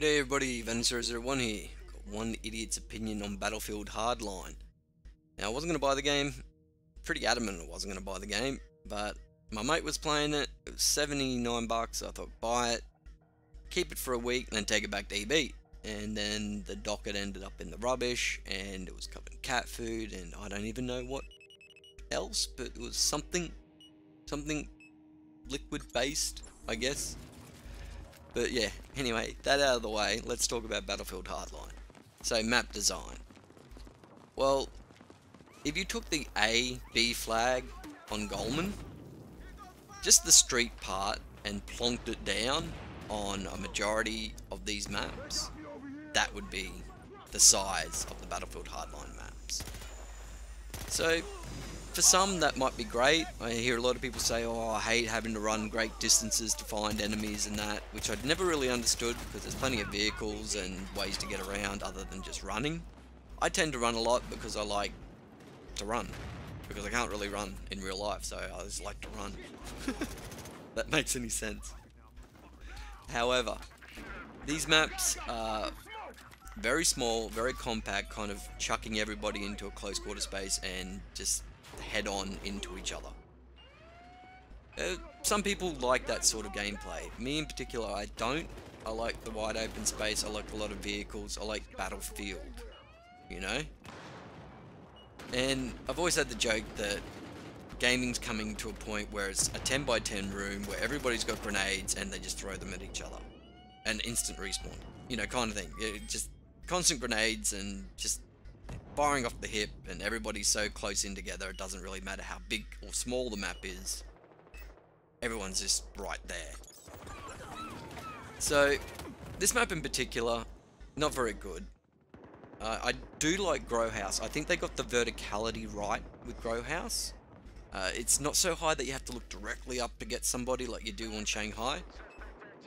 Good day everybody, Van001 here. Got one idiot's opinion on Battlefield Hardline. Now I wasn't going to buy the game, pretty adamant I wasn't going to buy the game, but my mate was playing it, it was 79 bucks, so I thought buy it, keep it for a week and then take it back to EB. And then the docket ended up in the rubbish and it was covered in cat food and I don't even know what else, but it was something liquid based, I guess. But yeah, anyway, that out of the way, let's talk about Battlefield Hardline. So, map design. Well, if you took the A-B flag on Goldman, just the street part, and plonked it down on a majority of these maps, that would be the size of the Battlefield Hardline maps. So, for some that might be great. I hear a lot of people say, oh, I hate having to run great distances to find enemies and that, which I'd never really understood because there's plenty of vehicles and ways to get around other than just running. I tend to run a lot because I like to run, because I can't really run in real life, so I just like to run. That makes any sense. However, these maps are very small, very compact, kind of chucking everybody into a close quarter space and just head on into each other. Some people like that sort of gameplay. Me in particular, I don't. I like the wide open space, I like a lot of vehicles, I like Battlefield, you know? And I've always had the joke that gaming's coming to a point where it's a 10 by 10 room where everybody's got grenades and they just throw them at each other. And instant respawn, you know, kind of thing. Just constant grenades and just firing off the hip, and everybody's so close in together, it doesn't really matter how big or small the map is. Everyone's just right there. So, this map in particular, not very good. I do like Grow House. I think they got the verticality right with Grow House. It's not so high that you have to look directly up to get somebody like you do on Shanghai.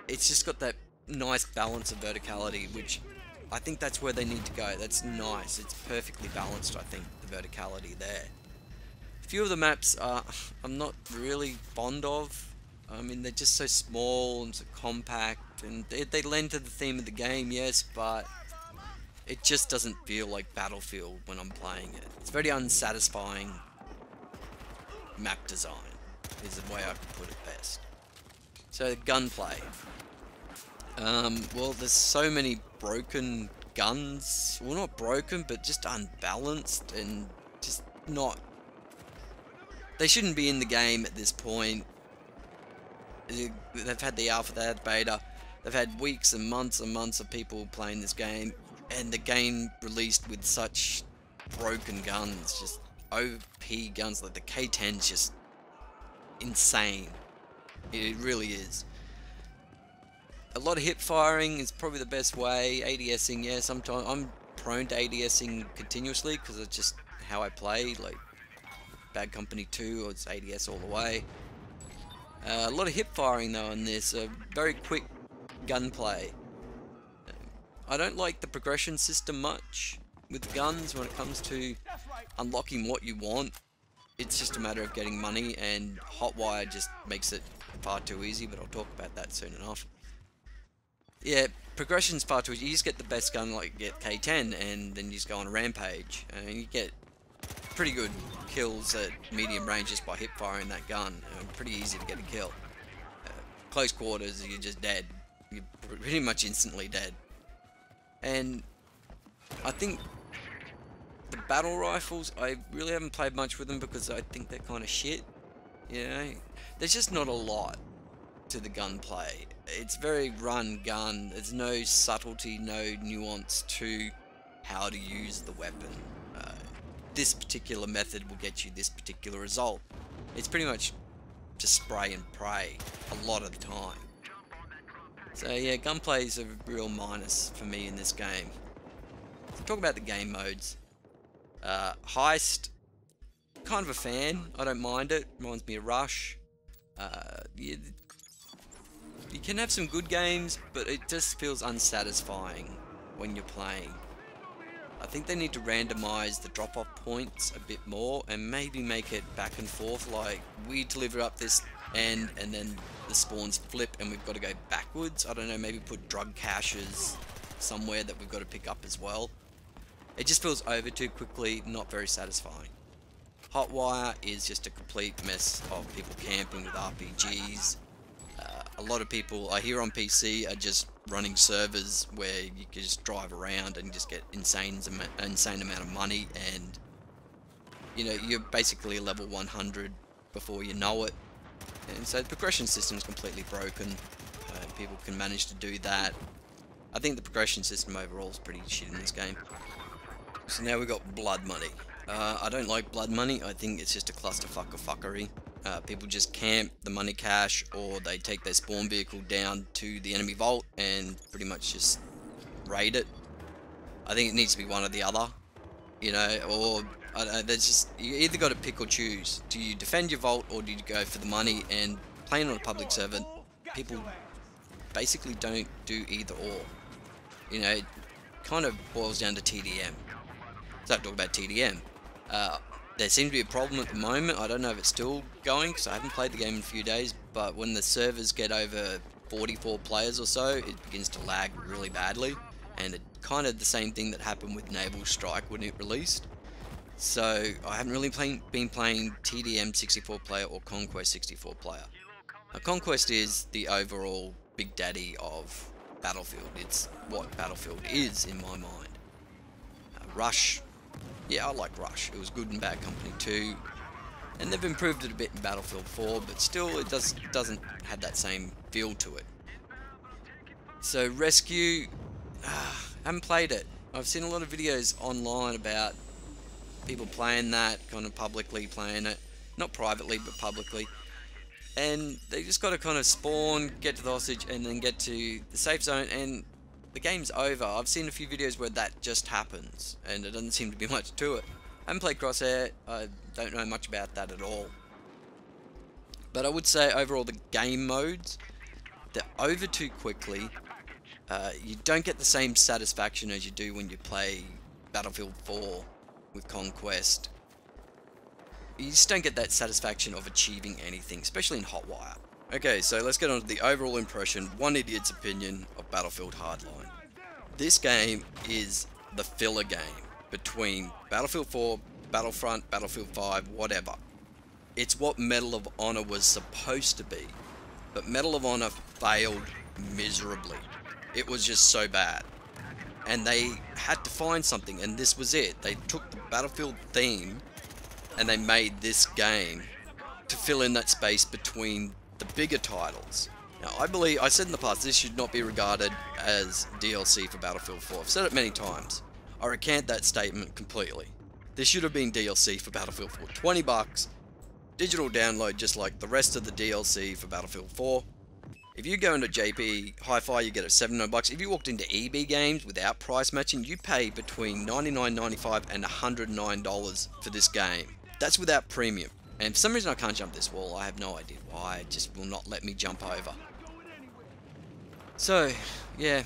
It's just got that nice balance of verticality, which I think that's where they need to go. That's nice. It's perfectly balanced, I think, the verticality there. A few of the maps I'm not really fond of. I mean, they're just so small and so compact, and they lend to the theme of the game, yes, but it just doesn't feel like Battlefield when I'm playing it. It's very unsatisfying map design, is the way I could put it best. So, Gunplay. Well, there's so many broken guns. Well, not broken, but just unbalanced and just not... They shouldn't be in the game at this point. They've had the alpha, they had beta. They've had weeks and months of people playing this game, and the game released with such broken guns, just OP guns. Like the K10's just insane. It really is. A lot of hip firing is probably the best way. ADSing, yeah, sometimes I'm prone to ADSing continuously because it's just how I play. Like Bad Company 2, or it's ADS all the way. A lot of hip firing though in this. Very quick gunplay. I don't like the progression system much with guns when it comes to unlocking what you want. It's just a matter of getting money, and Hotwire just makes it far too easy, but I'll talk about that soon enough. Yeah, progression's far too easy. You just get the best gun, like get K10, and then you just go on a rampage. And you get pretty good kills at medium range just by hip firing that gun. Pretty easy to get a kill. Close quarters, you're just dead. You're pretty much instantly dead. And I think the battle rifles, I really haven't played much with them because I think they're kind of shit. You know, there's just not a lot to the gunplay. It's very run gun. There's no subtlety, no nuance to how to use the weapon. This particular method will get you this particular result. It's pretty much just spray and pray a lot of the time. So yeah, gunplay is a real minus for me in this game. So talk about the game modes. Heist, kind of a fan. I don't mind it. Reminds me of Rush. You can have some good games, but it just feels unsatisfying when you're playing. I think they need to randomize the drop-off points a bit more and maybe make it back and forth, like we deliver up this and then the spawns flip and we've got to go backwards. I don't know, maybe put drug caches somewhere that we've got to pick up as well. It just feels over too quickly, not very satisfying. Hotwire is just a complete mess of people camping with RPGs. A lot of people I hear on PC are just running servers where you can just drive around and just get insane amount of money, and you know, you're basically level 100 before you know it. And so the progression system is completely broken. People can manage to do that. I think the progression system overall is pretty shit in this game. So now we've got blood money. I don't like blood money. I think it's just a clusterfuck of fuckery. People just camp the money cache, or they take their spawn vehicle down to the enemy vault and pretty much just raid it. I think it needs to be one or the other, you know, or there's just, you either got to pick or choose. Do you defend your vault, or do you go for the money? And playing on a public server, people basically don't do either or. You know, it kind of boils down to TDM. So I talk about TDM. There seems to be a problem at the moment. I don't know if it's still going, because I haven't played the game in a few days, but when the servers get over 44 players or so, it begins to lag really badly, and it's kind of the same thing that happened with Naval Strike when it released. So I haven't really been playing TDM 64 player or Conquest 64 player. Now, Conquest is the overall big daddy of Battlefield. It's what Battlefield is in my mind. Rush, yeah, I like Rush. It was good in Bad Company 2, and they've improved it a bit in Battlefield 4, but still it doesn't have that same feel to it. So Rescue, haven't played it. I've seen a lot of videos online about people playing that, kind of publicly playing it, not privately but publicly, and they just got to kind of spawn, get to the hostage, and then get to the safe zone, and the game's over. I've seen a few videos where that just happens, and it doesn't seem to be much to it. I haven't played Crosshair, I don't know much about that at all. But I would say overall the game modes, they're over too quickly. You don't get the same satisfaction as you do when you play Battlefield 4 with Conquest. You just don't get that satisfaction of achieving anything, especially in Hotwire. Okay, so let's get on to the overall impression, one idiot's opinion of Battlefield Hardline. This game is the filler game between Battlefield 4, Battlefront, Battlefield 5, whatever. It's what Medal of Honor was supposed to be, but Medal of Honor failed miserably. It was just so bad. And they had to find something, and this was it. They took the Battlefield theme and they made this game to fill in that space between the bigger titles. Now, I said in the past, this should not be regarded as DLC for Battlefield 4. I've said it many times. I recant that statement completely. This should have been DLC for Battlefield 4. 20 bucks, digital download just like the rest of the DLC for Battlefield 4. If you go into JP Hi-Fi, you get it 79 bucks. If you walked into EB Games without price matching, you pay between $99.95 and $109 for this game. That's without premium. And for some reason I can't jump this wall. I have no idea why. It just will not let me jump over. So, yeah,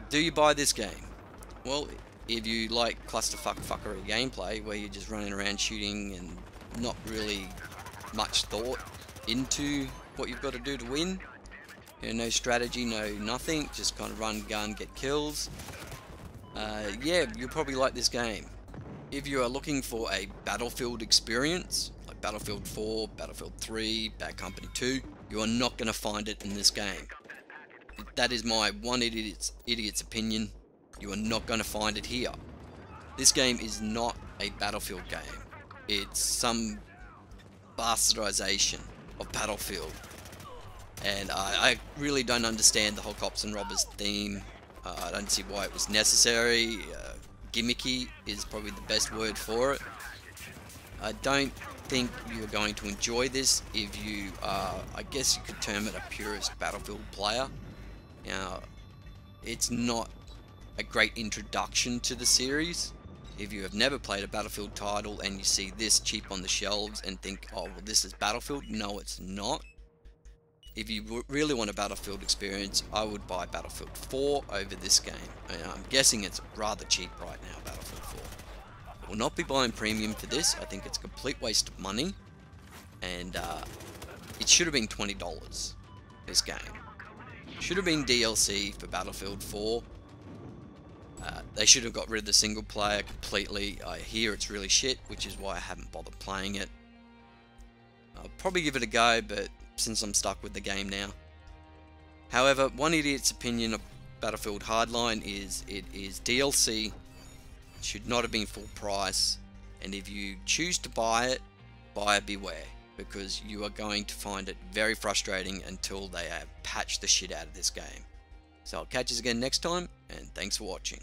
do you buy this game? Well, if you like clusterfuck fuckery gameplay, where you're just running around shooting and not really much thought into what you've got to do to win, you know, no strategy, no nothing, just kind of run, gun, get kills, yeah, you'll probably like this game. If you are looking for a Battlefield experience, like Battlefield 4, Battlefield 3, Bad Company 2, you are not going to find it in this game. That is my one idiot's opinion. You are not going to find it here. This game is not a Battlefield game. It's some bastardization of Battlefield. And I really don't understand the whole cops and robbers theme. I don't see why it was necessary. Gimmicky is probably the best word for it. I don't think you're going to enjoy this if you are, I guess you could term it a purist Battlefield player. Now, it's not a great introduction to the series. If you have never played a Battlefield title and you see this cheap on the shelves and think, oh, well, this is Battlefield, no, it's not. If you really want a Battlefield experience, I would buy Battlefield 4 over this game. I'm guessing it's rather cheap right now, Battlefield 4. I will not be buying premium for this. I think it's a complete waste of money. And it should have been $20, this game. Should have been DLC for Battlefield 4. They should have got rid of the single player completely. I hear it's really shit, which is why I haven't bothered playing it. I'll probably give it a go, but since I'm stuck with the game now. However, one idiot's opinion of Battlefield Hardline is it is DLC, should not have been full price, and if you choose to buy it, buyer beware, because you are going to find it very frustrating until they have patched the shit out of this game. So I'll catch you again next time, and thanks for watching.